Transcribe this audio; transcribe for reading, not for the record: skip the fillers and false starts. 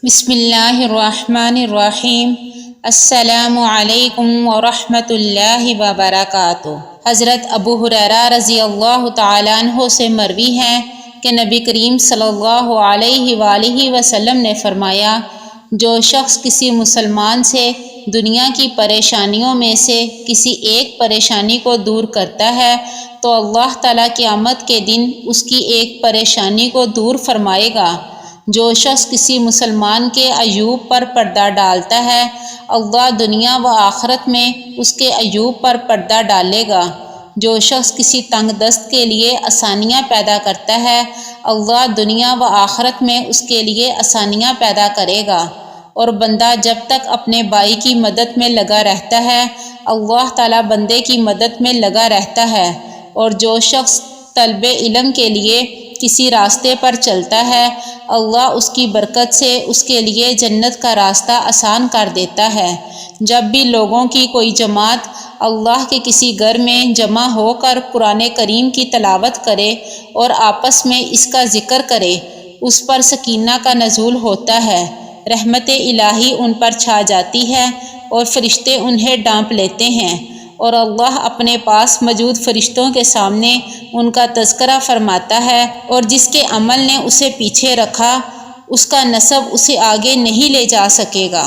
بسم اللہ الرحمن الرحیم۔ السلام علیکم ورحمۃ اللہ وبرکاتہ۔ حضرت ابو ہریرہ رضی اللہ تعالیٰ عنہ سے مروی ہے کہ نبی کریم صلی اللہ علیہ وآلہ وسلم نے فرمایا، جو شخص کسی مسلمان سے دنیا کی پریشانیوں میں سے کسی ایک پریشانی کو دور کرتا ہے تو اللہ تعالیٰ قیامت کے دن اس کی ایک پریشانی کو دور فرمائے گا۔ جو شخص کسی مسلمان کے عیوب پر پردہ ڈالتا ہے، اللہ دنیا و آخرت میں اس کے عیوب پر پردہ ڈالے گا۔ جو شخص کسی تنگ دست کے لیے آسانیاں پیدا کرتا ہے، اللہ دنیا و آخرت میں اس کے لیے آسانیاں پیدا کرے گا۔ اور بندہ جب تک اپنے بھائی کی مدد میں لگا رہتا ہے، اللہ تعالیٰ بندے کی مدد میں لگا رہتا ہے۔ اور جو شخص طلب علم کے لیے کسی راستے پر چلتا ہے، اللہ اس کی برکت سے اس کے لیے جنت کا راستہ آسان کر دیتا ہے۔ جب بھی لوگوں کی کوئی جماعت اللہ کے کسی گھر میں جمع ہو کر قرآن کریم کی تلاوت کرے اور آپس میں اس کا ذکر کرے، اس پر سکینہ کا نزول ہوتا ہے، رحمت الہی ان پر چھا جاتی ہے اور فرشتے انہیں ڈانپ لیتے ہیں، اور اللہ اپنے پاس موجود فرشتوں کے سامنے ان کا تذکرہ فرماتا ہے، اور جس کے عمل نے اسے پیچھے رکھا اس کا نسب اسے آگے نہیں لے جا سکے گا۔